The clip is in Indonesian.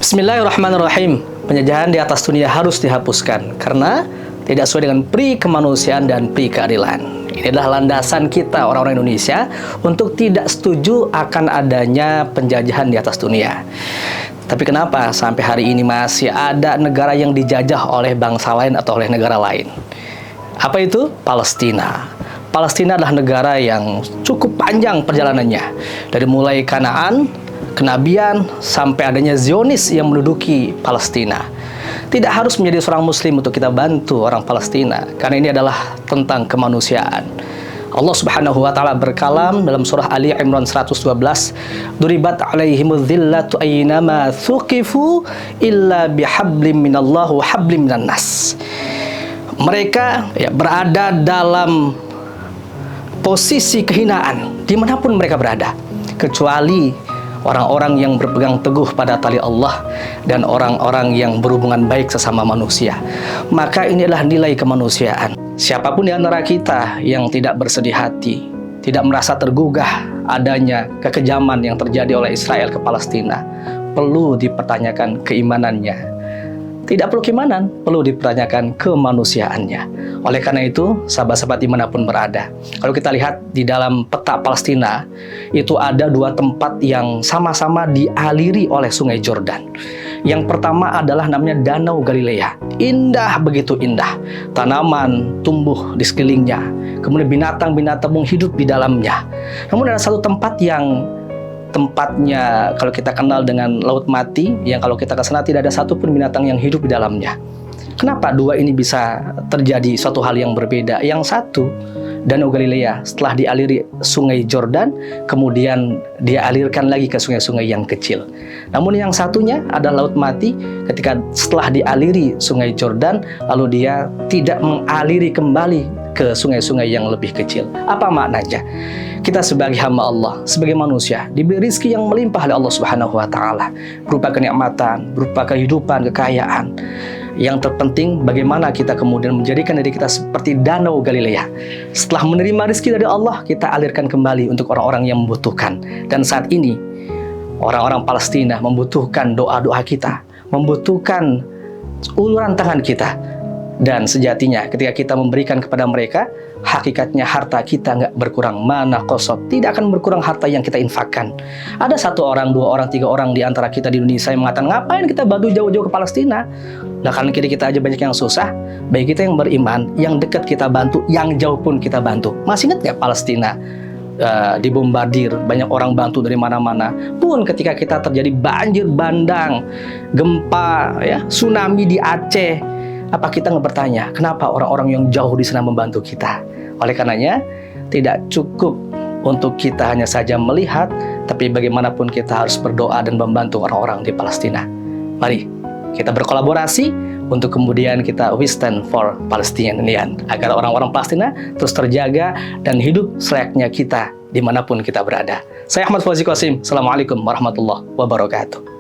Bismillahirrahmanirrahim. Penjajahan di atas dunia harus dihapuskan karena tidak sesuai dengan pri kemanusiaan dan pri keadilan. Ini adalah landasan kita orang-orang Indonesia untuk tidak setuju akan adanya penjajahan di atas dunia. Tapi kenapa sampai hari ini masih ada negara yang dijajah oleh bangsa lain atau oleh negara lain? Apa itu? Palestina. Palestina adalah negara yang cukup panjang perjalanannya. Dari mulai Kanaan, kenabian, sampai adanya Zionis yang menduduki Palestina. Tidak harus menjadi seorang muslim untuk kita bantu orang Palestina, karena ini adalah tentang kemanusiaan. Allah Subhanahu wa taala berkalam dalam surah Ali Imran 112, "Duribat 'alaihimudz dzillatu aynama thuqifu illa bihablim minallah wa hablim minan nas." Mereka berada dalam posisi kehinaan dimanapun mereka berada, kecuali orang-orang yang berpegang teguh pada tali Allah dan orang-orang yang berhubungan baik sesama manusia. Maka inilah nilai kemanusiaan. Siapapun di antara kita yang tidak bersedih hati, tidak merasa tergugah adanya kekejaman yang terjadi oleh Israel ke Palestina, perlu dipertanyakan keimanannya. Tidak perlu keimanan, perlu dipertanyakan kemanusiaannya. Oleh karena itu, sahabat-sahabat dimanapun berada, kalau kita lihat di dalam peta Palestina, itu ada dua tempat yang sama-sama dialiri oleh sungai Jordan. Yang pertama adalah namanya Danau Galilea. Indah, begitu indah. Tanaman tumbuh di sekelilingnya. Kemudian binatang-binatang hidup di dalamnya. Namun ada satu tempat yang tempatnya kalau kita kenal dengan Laut Mati, yang kalau kita ke sana tidak ada satupun binatang yang hidup di dalamnya. Kenapa dua ini bisa terjadi suatu hal yang berbeda? Yang satu, Danau Galilea setelah dialiri sungai Jordan, kemudian dia alirkan lagi ke sungai-sungai yang kecil. Namun yang satunya ada Laut Mati, ketika setelah dialiri sungai Jordan, lalu dia tidak mengaliri kembali ke sungai-sungai yang lebih kecil. Apa maknanya? Kita sebagai hamba Allah, sebagai manusia, diberi rezeki yang melimpah oleh Allah Subhanahu wa taala, berupa kenikmatan, berupa kehidupan, kekayaan. Yang terpenting bagaimana kita kemudian menjadikan diri kita seperti Danau Galilea. Setelah menerima rezeki dari Allah, kita alirkan kembali untuk orang-orang yang membutuhkan. Dan saat ini orang-orang Palestina membutuhkan doa-doa kita, membutuhkan uluran tangan kita. Dan sejatinya ketika kita memberikan kepada mereka, hakikatnya harta kita nggak berkurang. Mana kosot, tidak akan berkurang harta yang kita infakkan. Ada satu orang, dua orang, tiga orang di antara kita di Indonesia yang mengatakan, ngapain kita bantu jauh-jauh ke Palestina? Nah, karena kita aja banyak yang susah, baik kita yang beriman, yang dekat kita bantu, yang jauh pun kita bantu. Masih ingat nggak Palestina dibombardir, banyak orang bantu dari mana-mana. Pun ketika kita terjadi banjir bandang, gempa, tsunami di Aceh, apa kita nggak bertanya, kenapa orang-orang yang jauh di sana membantu kita? Oleh karenanya, tidak cukup untuk kita hanya saja melihat, tapi bagaimanapun kita harus berdoa dan membantu orang-orang di Palestina. Mari kita berkolaborasi untuk kemudian kita we stand for Palestinian, agar orang-orang Palestina terus terjaga dan hidup selayaknya kita dimanapun kita berada. Saya Ahmad Fauzi Qasim. Assalamualaikum warahmatullahi wabarakatuh.